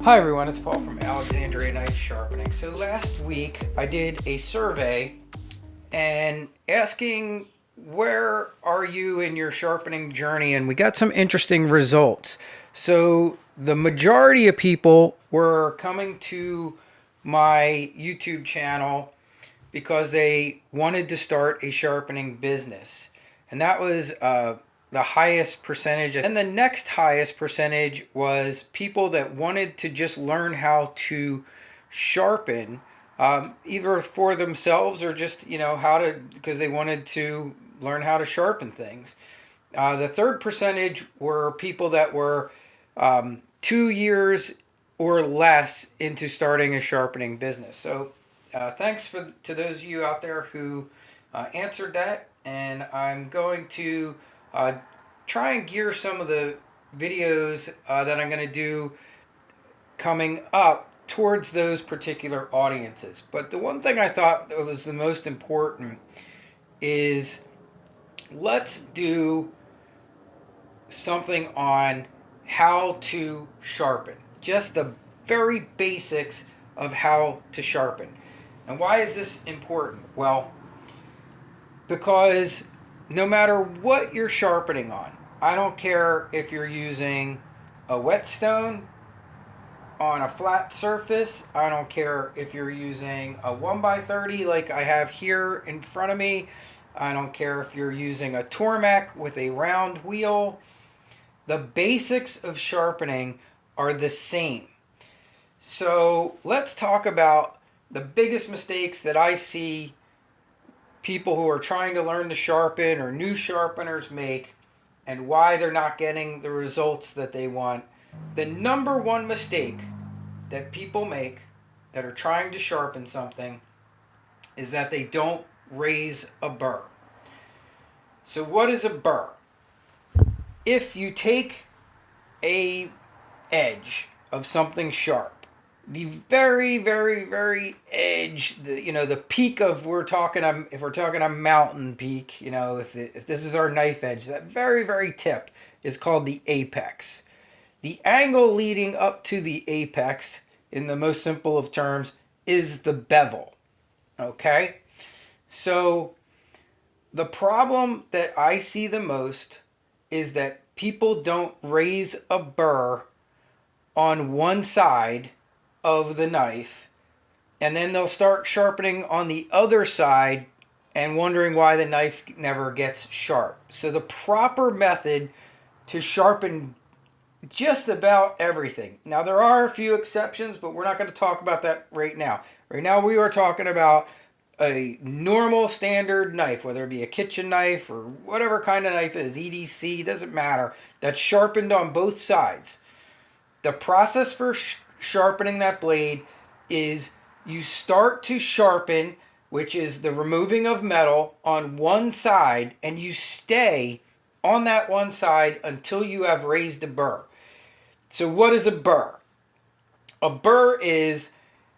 Hi everyone, it's Paul from Alexandria Knife Sharpening. So last week I did a survey and asking where are you in your sharpening journey, and we got some interesting results. So the majority of people were coming to my YouTube channel because they wanted to start a sharpening business, and that was the highest percentage. And the next highest percentage was people that wanted to just learn how to sharpen, either for themselves or just, how to, because they wanted to learn how to sharpen things. The third percentage were people that were 2 years or less into starting a sharpening business. So thanks to those of you out there who answered that, and I'm going to try and gear some of the videos that I'm going to do coming up towards those particular audiences. But the one thing I thought that was the most important is let's do something on how to sharpen. Just the very basics of how to sharpen. And why is this important? Well, because no matter what you're sharpening on, I don't care if you're using a whetstone on a flat surface. I don't care if you're using a 1x30 like I have here in front of me. I don't care if you're using a Tormek with a round wheel. The basics of sharpening are the same. So let's talk about the biggest mistakes that I see people who are trying to learn to sharpen or new sharpeners make, and why they're not getting the results that they want. The number one mistake that people make that are trying to sharpen something is that they don't raise a burr. So what is a burr? If you take a edge of something sharp, the very, very, very edge, the peak of, if we're talking a mountain peak, if this is our knife edge, that very, very tip is called the apex. The angle leading up to the apex, in the most simple of terms, is the bevel. Okay? So the problem that I see the most is that people don't raise a burr on one side of the knife, and then they'll start sharpening on the other side and wondering why the knife never gets sharp. So the proper method to sharpen just about everything. Now there are a few exceptions, but we're not going to talk about that right now. Right now we are talking about a normal standard knife, whether it be a kitchen knife or whatever kind of knife it is, EDC, doesn't matter, that's sharpened on both sides. The process for sharpening that blade is you start to sharpen, which is the removing of metal, on one side, and you stay on that one side until you have raised a burr. So what is a burr? A burr is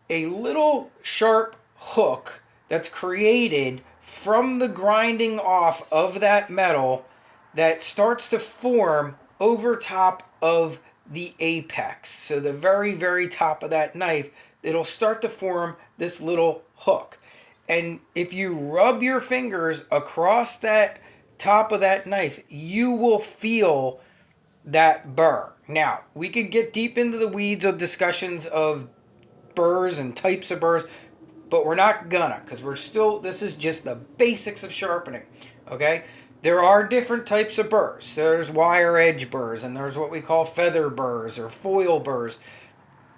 a little sharp hook that's created from the grinding off of that metal that starts to form over top of the apex. So the very, very top of that knife, it'll start to form this little hook. And if you rub your fingers across that top of that knife, you will feel that burr. Now, we could get deep into the weeds of discussions of burrs and types of burrs, but we're not gonna, because this is just the basics of sharpening, okay? There are different types of burrs. There's wire edge burrs, and there's what we call feather burrs or foil burrs.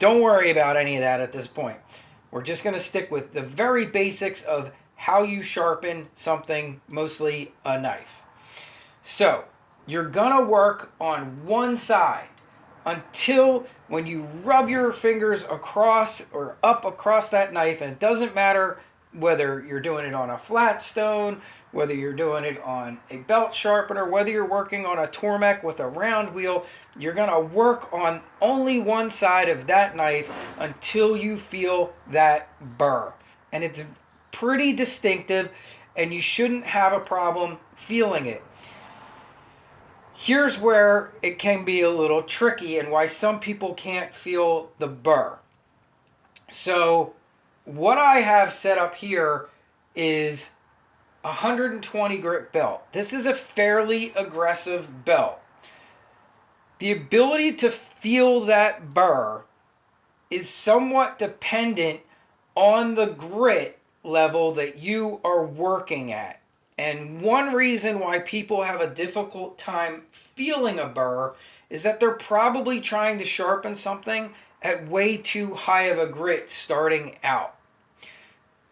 Don't worry about any of that at this point. We're just going to stick with the very basics of how you sharpen something, mostly a knife. So you're going to work on one side until when you rub your fingers across or up across that knife, and it doesn't matter whether you're doing it on a flat stone, whether you're doing it on a belt sharpener, whether you're working on a Tormek with a round wheel, you're going to work on only one side of that knife until you feel that burr. And it's pretty distinctive, and you shouldn't have a problem feeling it. Here's where it can be a little tricky and why some people can't feel the burr. So what I have set up here is 120 grit belt. This is a fairly aggressive belt. The ability to feel that burr is somewhat dependent on the grit level that you are working at. And one reason why people have a difficult time feeling a burr is that they're probably trying to sharpen something at way too high of a grit starting out.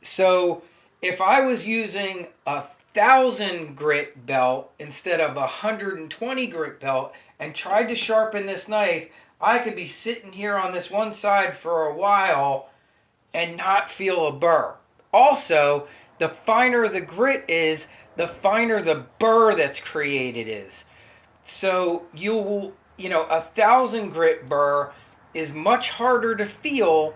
So if I was using 1,000 grit belt instead of 120 grit belt and tried to sharpen this knife, I could be sitting here on this one side for a while and not feel a burr. Also, the finer the grit is, the finer the burr that's created is. So you 1,000 grit burr is much harder to feel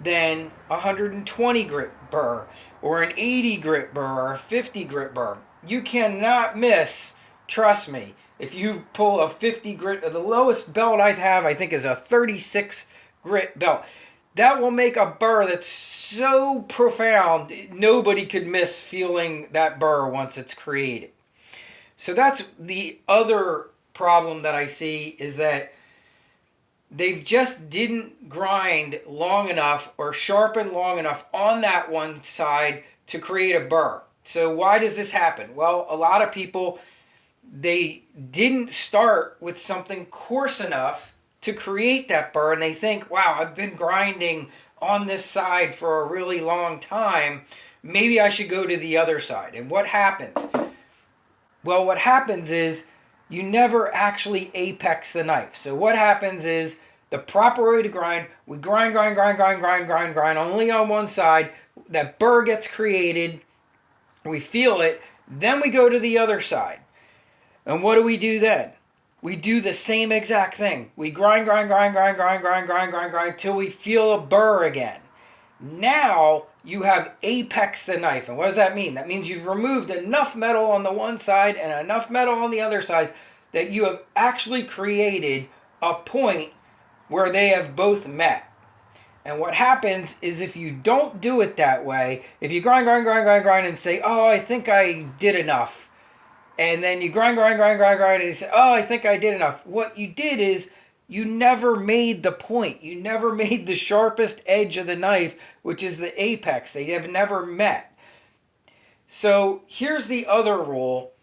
than 120 grit burr or an 80 grit burr or a 50 grit burr. You cannot miss, trust me. If you pull a 50 grit, the lowest belt I have, I think, is a 36 grit belt. That will make a burr that's so profound, nobody could miss feeling that burr once it's created. So that's the other problem that I see, is that they've just didn't grind long enough or sharpen long enough on that one side to create a burr. So why does this happen? Well, a lot of people, they didn't start with something coarse enough to create that burr, and they think, wow, I've been grinding on this side for a really long time, maybe I should go to the other side. And what happens? Well, what happens is you never actually apex the knife. So what happens is the proper way to grind, we grind only on one side, that burr gets created, we feel it, then we go to the other side. And what do we do then? We do the same exact thing. We grind till we feel a burr again. Now you have apex the knife. And what does that mean? That means you've removed enough metal on the one side and enough metal on the other side that you have actually created a point where they have both met. And what happens is, if you don't do it that way, if you grind and say, oh, I think I did enough, and then you grind, and you say, oh, I think I did enough. What you did is you never made the point. You never made the sharpest edge of the knife, which is the apex. They have never met. So here's the other rule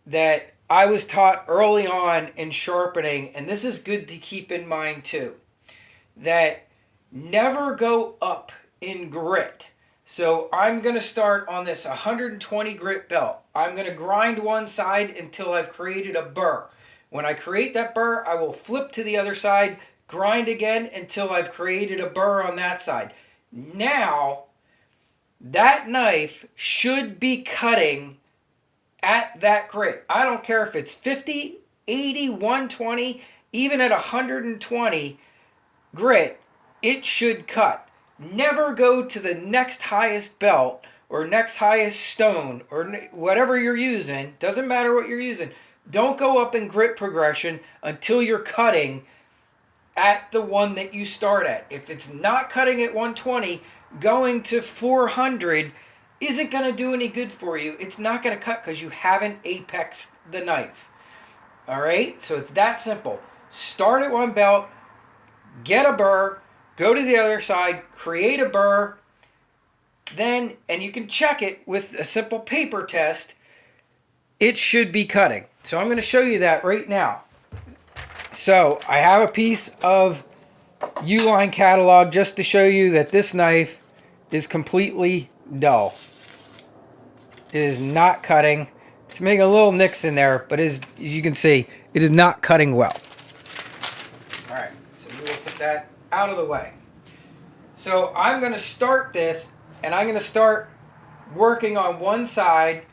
that I was taught early on in sharpening, and this is good to keep in mind too, that never go up in grit. So I'm going to start on this 120 grit belt. I'm going to grind one side until I've created a burr. When I create that burr, I will flip to the other side, grind again until I've created a burr on that side. Now, that knife should be cutting at that grit. I don't care if it's 50, 80, 120, even at 120 grit, it should cut. Never go to the next highest belt or next highest stone or whatever you're using. Doesn't matter what you're using. Don't go up in grit progression until you're cutting at the one that you start at. If it's not cutting at 120, going to 400 isn't going to do any good for you. It's not going to cut because you haven't apexed the knife. All right? So it's that simple. Start at one belt, get a burr, go to the other side, create a burr, then, and you can check it with a simple paper test, it should be cutting. So I'm going to show you that right now. So I have a piece of U-line catalog just to show you that this knife is completely dull. It is not cutting. It's making a little nicks in there, but as you can see, it is not cutting well. All right, so we will put that out of the way. So I'm going to start this, and I'm going to start working on one side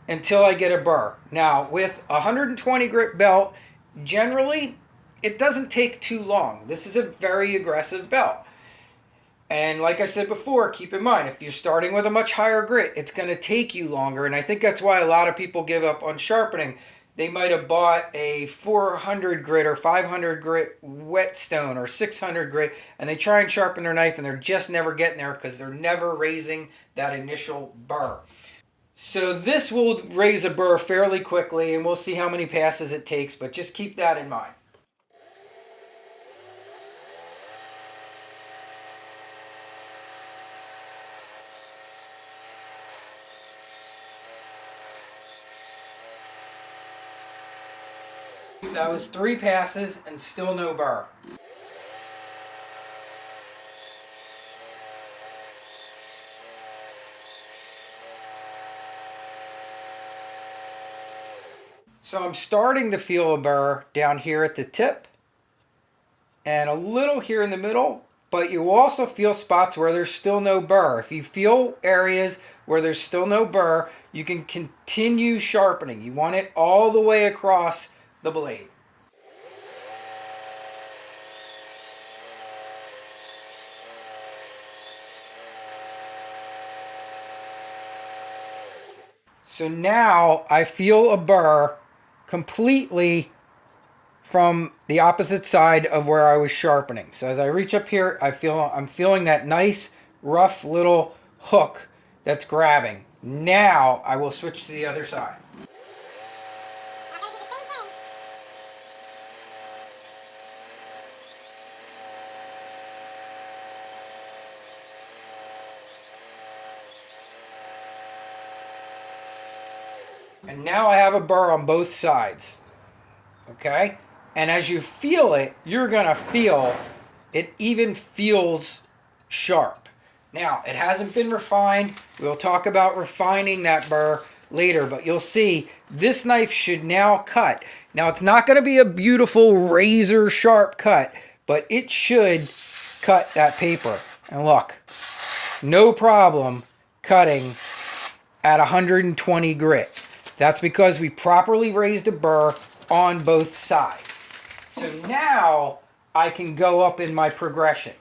until I get a burr. Now, with a 120 grit belt, generally, it doesn't take too long. This is a very aggressive belt. And like I said before, keep in mind, if you're starting with a much higher grit, it's going to take you longer. And I think that's why a lot of people give up on sharpening. they might have bought a 400 grit or 500 grit whetstone or 600 grit, and they try and sharpen their knife and they're just never getting there because they're never raising that initial burr. So this will raise a burr fairly quickly, and we'll see how many passes it takes, but just keep that in mind. That was 3 passes and still no burr. So I'm starting to feel a burr down here at the tip and a little here in the middle, but you also feel spots where there's still no burr. If you feel areas where there's still no burr, you can continue sharpening. You want it all the way across the blade. So now I feel a burr completely from the opposite side of where I was sharpening. So as I reach up here, I'm feeling that nice rough little hook that's grabbing. Now I will switch to the other side. And now I have a burr on both sides. Okay? And as you feel it, you're going to feel it even feels sharp. Now, it hasn't been refined. We'll talk about refining that burr later, but you'll see this knife should now cut. Now, it's not going to be a beautiful razor sharp cut, but it should cut that paper. And look, no problem cutting at 120 grit. That's because we properly raised a burr on both sides. So now I can go up in my progression.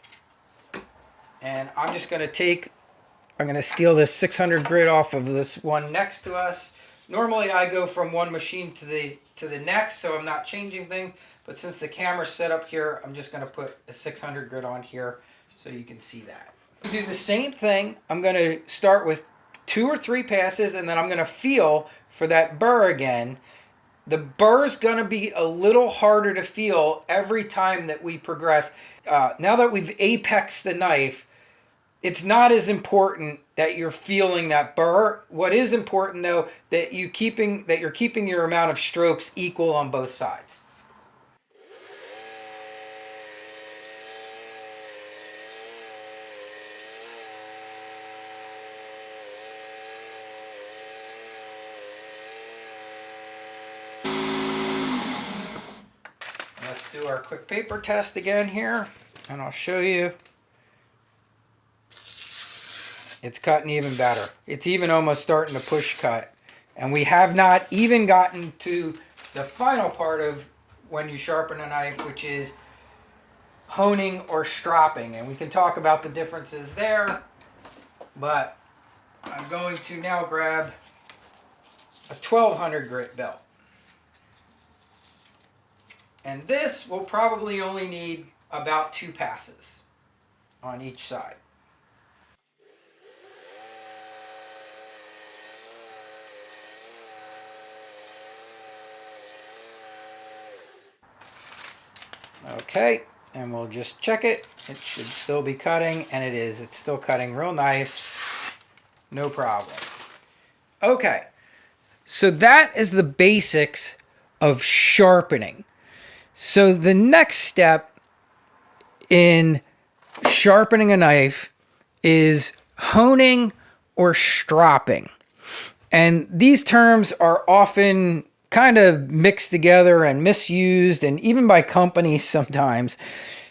And I'm just going to steal this 600 grit off of this one next to us. Normally I go from one machine to the next, so I'm not changing things. But since the camera's set up here, I'm just going to put a 600 grit on here so you can see that. Do the same thing. I'm going to start with 2 or 3 passes, and then I'm going to feel for that burr again. The burr's going to be a little harder to feel every time that we progress. Now that we've apexed the knife, it's not as important that you're feeling that burr. What is important, though, that you're keeping your amount of strokes equal on both sides. Let's do our quick paper test again here, and I'll show you. It's cutting even better. It's even almost starting to push cut. And we have not even gotten to the final part of when you sharpen a knife, which is honing or stropping. And we can talk about the differences there, but I'm going to now grab a 1200 grit belt. And this will probably only need about 2 passes on each side. Okay, and we'll just check it. It should still be cutting, and it is. It's still cutting real nice. No problem. Okay, so that is the basics of sharpening. So the next step in sharpening a knife is honing or stropping. And these terms are often kind of mixed together and misused, and even by companies sometimes.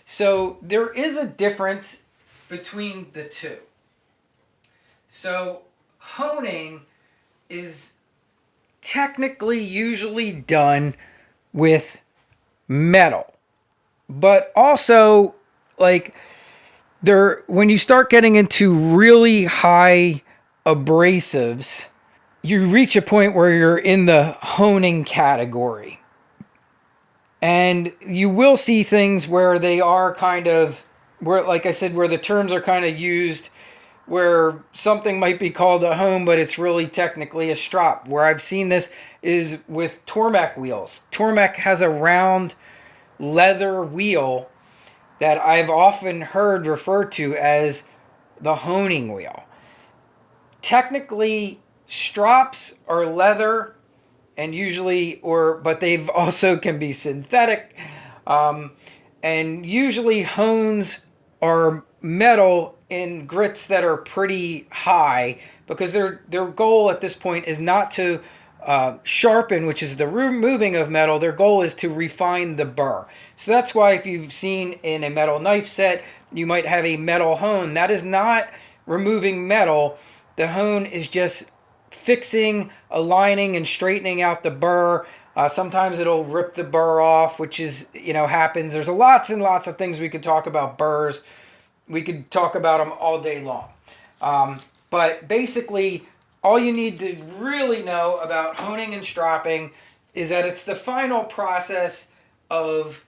So there is a difference between the two. So honing is technically usually done with metal, but also when you start getting into really high abrasives, you reach a point where you're in the honing category. And you will see things where they are kind of, where, like I said, where the terms are kind of used, where something might be called a hone, but it's really technically a strop. Where I've seen this is with Tormek wheels. Tormek has a round leather wheel that I've often heard referred to as the honing wheel. Technically, strops are leather, and usually, but they've also can be synthetic, and usually hones are metal in grits that are pretty high, because their goal at this point is not to sharpen, which is the removing of metal. Their goal is to refine the burr. So that's why if you've seen in a metal knife set, you might have a metal hone. That is not removing metal. The hone is just fixing, aligning, and straightening out the burr. Sometimes it'll rip the burr off, which is, happens. There's lots and lots of things we could talk about burrs. We could talk about them all day long. But basically, all you need to really know about honing and stropping is that it's the final process of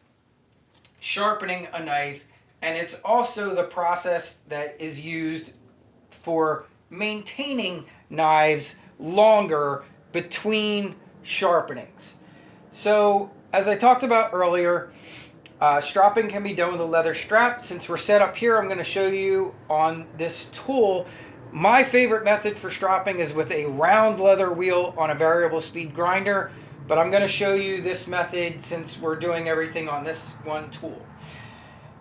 sharpening a knife, and it's also the process that is used for maintaining knives longer between sharpenings. So, as I talked about earlier, stropping can be done with a leather strap. Since we're set up here, I'm going to show you on this tool. My favorite method for stropping is with a round leather wheel on a variable speed grinder, but I'm going to show you this method since we're doing everything on this one tool.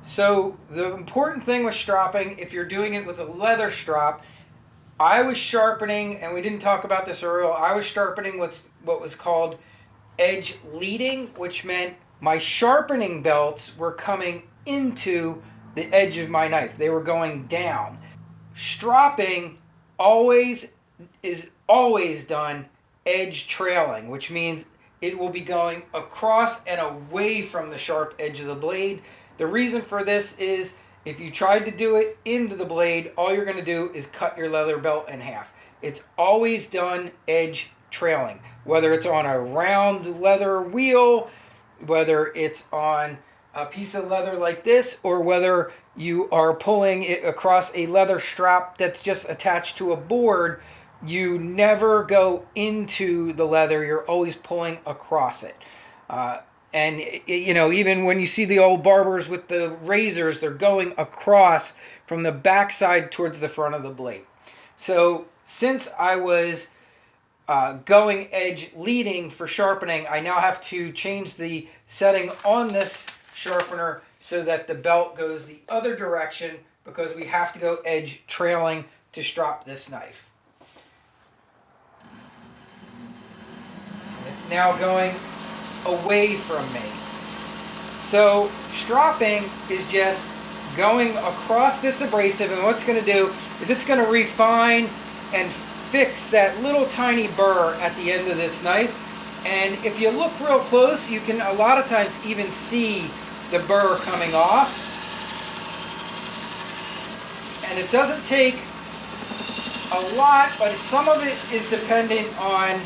So the important thing with stropping, if you're doing it with a leather strap, I was sharpening, and we didn't talk about this earlier, I was sharpening what was called edge leading, which meant my sharpening belts were coming into the edge of my knife. They were going down. Stropping is always done edge trailing, which means it will be going across and away from the sharp edge of the blade. The reason for this is if you tried to do it into the blade, all you're going to do is cut your leather belt in half. It's always done edge trailing, whether it's on a round leather wheel, whether it's on a piece of leather like this, or whether you are pulling it across a leather strap that's just attached to a board. You never go into the leather, you're always pulling across it. And even when you see the old barbers with the razors, they're going across from the backside towards the front of the blade. So since I was going edge leading for sharpening, I now have to change the setting on this sharpener so that the belt goes the other direction, because we have to go edge trailing to strop this knife. It's now going away from me. So stropping is just going across this abrasive, and what it's going to do is it's going to refine and fix that little tiny burr at the end of this knife. And if you look real close, you can a lot of times even see the burr coming off. And it doesn't take a lot, but some of it is dependent on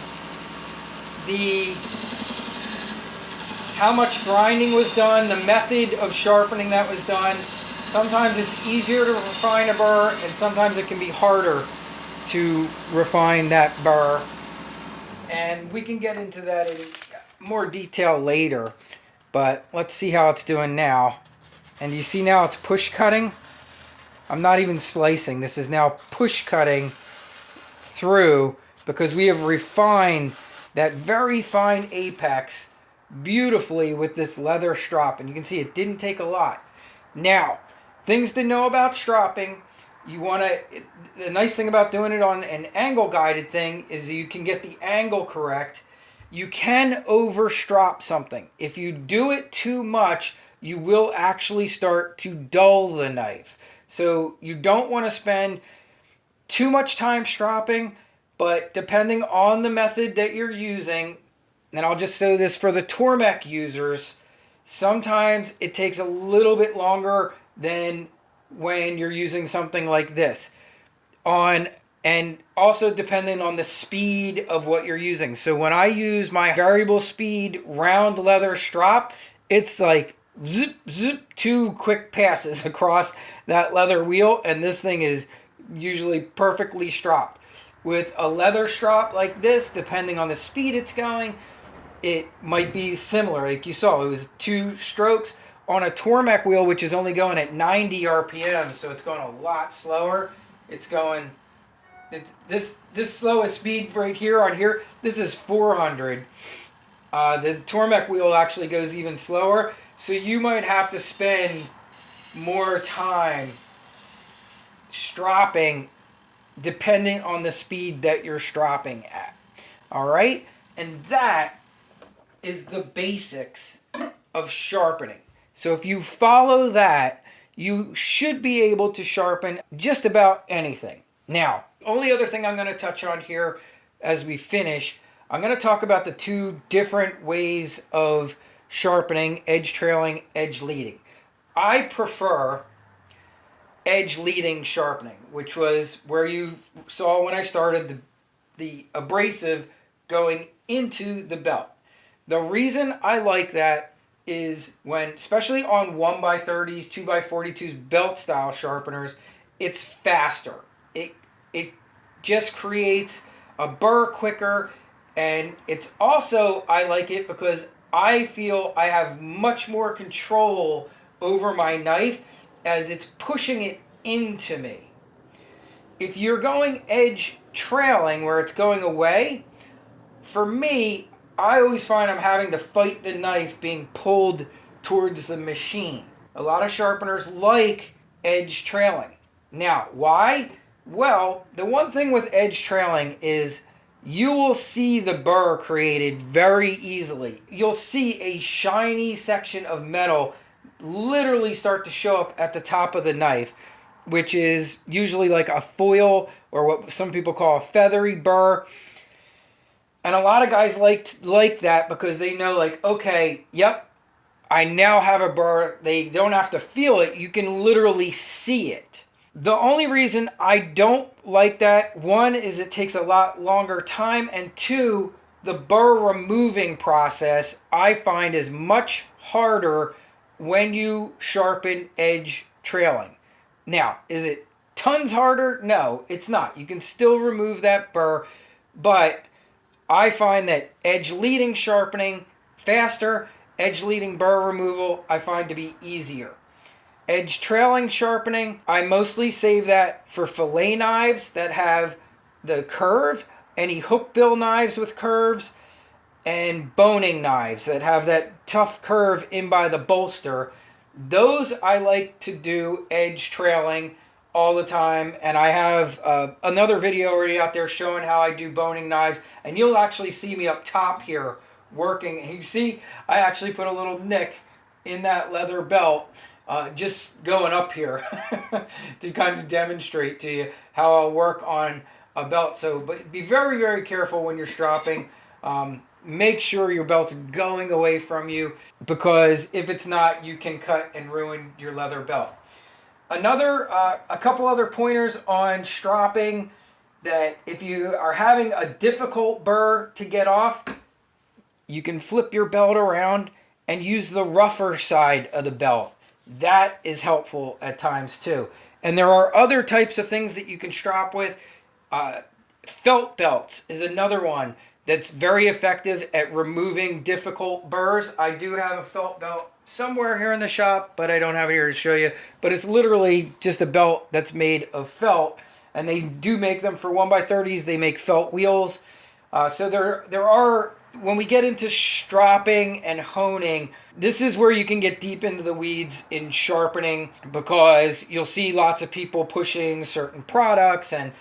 how much grinding was done, the method of sharpening that was done. Sometimes it's easier to refine a burr, and sometimes it can be harder to refine that burr. And we can get into that in more detail later, but let's see how it's doing now. And you see now it's push cutting. I'm not even slicing. This is now push cutting through, because we have refined that very fine apex beautifully with this leather strop. And you can see it didn't take a lot. Now, things to know about stropping. The nice thing about doing it on an angle guided thing is you can get the angle correct. You can over strop something. If you do it too much, you will actually start to dull the knife. So you don't want to spend too much time stropping, but depending on the method that you're using, and I'll just say this for the Tormek users, sometimes it takes a little bit longer than when you're using something like this. On and also depending on the speed of what you're using. So when I use my variable speed round leather strop, it's like zip, zip, 2 quick passes across that leather wheel, and this thing is usually perfectly stropped. With a leather strop like this, depending on the speed it's going, it might be similar. Like you saw, it was 2 strokes. On a Tormek wheel, which is only going at 90 RPM, so it's going a lot slower. It's going, this slowest speed right here on here, this is 400. The Tormek wheel actually goes even slower, so you might have to spend more time stropping depending on the speed that you're stropping at. All right? And that is the basics of sharpening. So if you follow that, you should be able to sharpen just about anything. Now, only other thing I'm going to touch on here as we finish, I'm going to talk about the 2 different ways of sharpening: edge trailing, edge leading. I prefer edge leading sharpening, which was where you saw when I started the abrasive going into the belt. The reason I like that is when, especially on 1x30s, 2x42s, belt style sharpeners, it's faster. It just creates a burr quicker, and it's also, I like it because I feel I have much more control over my knife as it's pushing it into me. If you're going edge trailing where it's going away, for me, I always find I'm having to fight the knife being pulled towards the machine. A lot of sharpeners like edge trailing. Now, why? Well, the one thing with edge trailing is you will see the burr created very easily. You'll see a shiny section of metal literally start to show up at the top of the knife, which is usually like a foil or what some people call a feathery burr. And a lot of guys like that because they know, like, okay, yep, I now have a burr. They don't have to feel it. You can literally see it. The only reason I don't like that, one, is it takes a lot longer time, and 2, the burr removing process I find is much harder when you sharpen edge trailing. Now, is it tons harder? No, it's not. You can still remove that burr, but I find that edge leading sharpening faster, edge leading burr removal I find to be easier. Edge trailing sharpening, I mostly save that for fillet knives that have the curve, any hook bill knives with curves, and boning knives that have that tough curve in by the bolster. Those I like to do edge trailing all the time, and I have another video already out there showing how I do boning knives, and you'll actually see me up top here working. And you see I actually put a little nick in that leather belt just going up here to kind of demonstrate to you how I'll work on a belt. So, but be very, very careful when you're stropping. Make sure your belt's going away from you, because if it's not, you can cut and ruin your leather belt. A couple other pointers on stropping, that if you are having a difficult burr to get off, you can flip your belt around and use the rougher side of the belt. That is helpful at times too. And there are other types of things that you can strop with. Felt belts is another one that's very effective at removing difficult burrs. I do have a felt belt somewhere here in the shop, but I don't have it here to show you. But it's literally just a belt that's made of felt, and they do make them for 1x30s. They make felt wheels. So there are, when we get into stropping and honing, this is where you can get deep into the weeds in sharpening, because you'll see lots of people pushing certain products and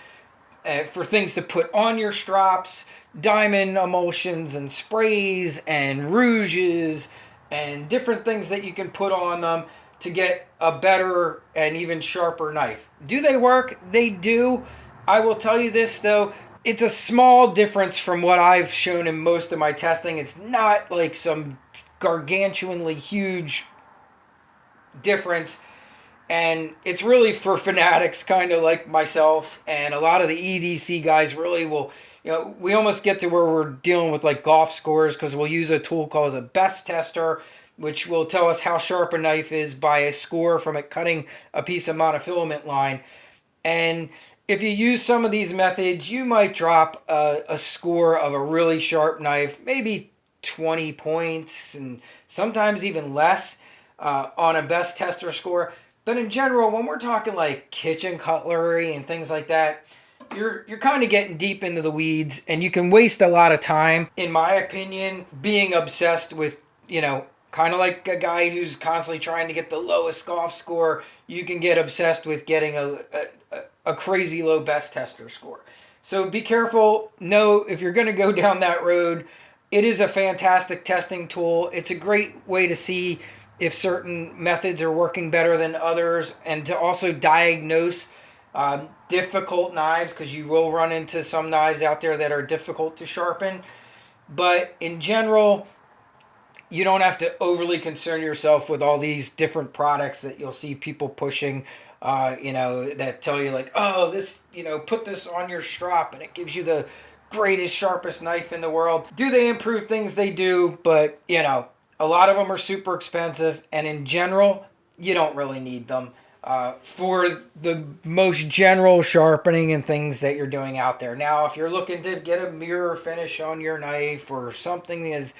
for things to put on your strops, diamond emulsions and sprays and rouges and different things that you can put on them to get a better and even sharper knife. Do they work? They do. I will tell you this though, it's a small difference from what I've shown in most of my testing. It's not like some gargantuanly huge difference. And it's really for fanatics kind of like myself, and a lot of the EDC guys really will, we almost get to where we're dealing with like golf scores, because we'll use a tool called a best tester, which will tell us how sharp a knife is by a score from it cutting a piece of monofilament line. And if you use some of these methods, you might drop a score of a really sharp knife, maybe 20 points, and sometimes even less on a best tester score. But in general, when we're talking like kitchen cutlery and things like that, you're kind of getting deep into the weeds, and you can waste a lot of time, in my opinion, being obsessed with, kind of like a guy who's constantly trying to get the lowest golf score. You can get obsessed with getting a crazy low best tester score. So be careful. Know if you're going to go down that road, it is a fantastic testing tool. It's a great way to see if certain methods are working better than others, and to also diagnose difficult knives, because you will run into some knives out there that are difficult to sharpen. But in general, you don't have to overly concern yourself with all these different products that you'll see people pushing, that tell you like, oh, this, put this on your strop and it gives you the greatest, sharpest knife in the world. Do they improve things? They do, but, a lot of them are super expensive, and in general, you don't really need them for the most general sharpening and things that you're doing out there. Now, if you're looking to get a mirror finish on your knife, or something that is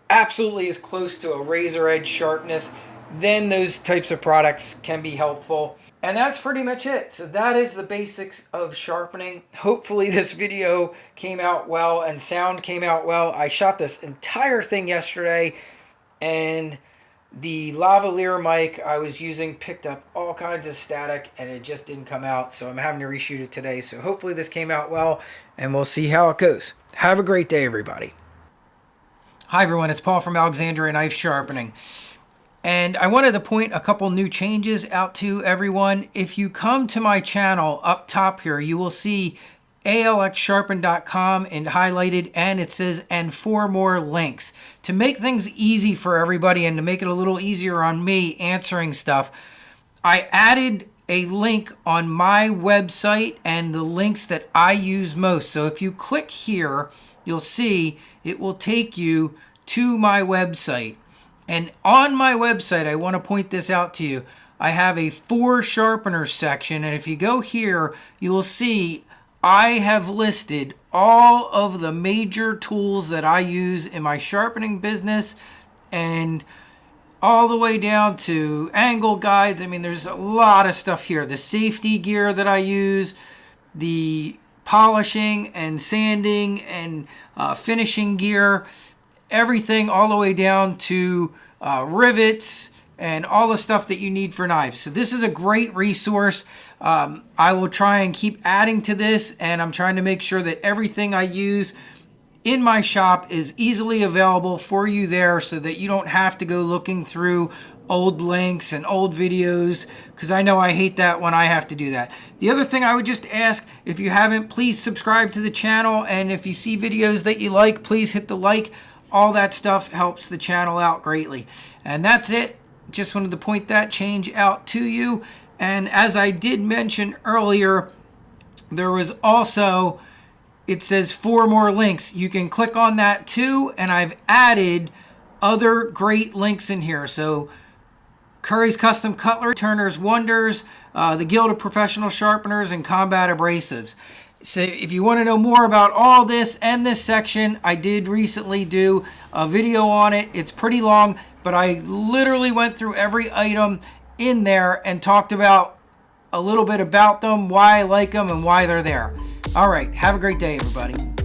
absolutely as close to a razor edge sharpness, then those types of products can be helpful. And that's pretty much it. So that is the basics of sharpening. Hopefully this video came out well and sound came out well. I shot this entire thing yesterday, and the lavalier mic I was using picked up all kinds of static, and it just didn't come out. So I'm having to reshoot it today. So hopefully this came out well, and we'll see how it goes. Have a great day, everybody. Hi everyone, it's Paul from Alexandria Knife Sharpening. And I wanted to point a couple new changes out to everyone. If you come to my channel up top here, you will see alxsharpen.com and highlighted, and it says, and 4 more links. To make things easy for everybody and to make it a little easier on me answering stuff, I added a link on my website and the links that I use most. So if you click here, you'll see it will take you to my website. And on my website, I want to point this out to you. I have a for sharpeners section, and if you go here, you will see I have listed all of the major tools that I use in my sharpening business, and all the way down to angle guides. I mean, there's a lot of stuff here. The safety gear that I use, the polishing and sanding and finishing gear, everything all the way down to rivets and all the stuff that you need for knives. So this is a great resource. I will try and keep adding to this, and I'm trying to make sure that everything I use in my shop is easily available for you there, so that you don't have to go looking through old links and old videos, because I know I hate that when I have to do that. The other thing I would just ask, if you haven't, please subscribe to the channel, and if you see videos that you like, please hit the like. All that stuff helps the channel out greatly. And that's it. Just wanted to point that change out to you. And as I did mention earlier, there was also, it says 4 more links. You can click on that too, and I've added other great links in here. So Curry's Custom Cutlery, Turner's Wonders, the Guild of Professional Sharpeners, and Combat Abrasives. So if you want to know more about all this and this section, I did recently do a video on it. It's pretty long, but I literally went through every item in there and talked about a little bit about them, why I like them, and why they're there. All right, have a great day, everybody.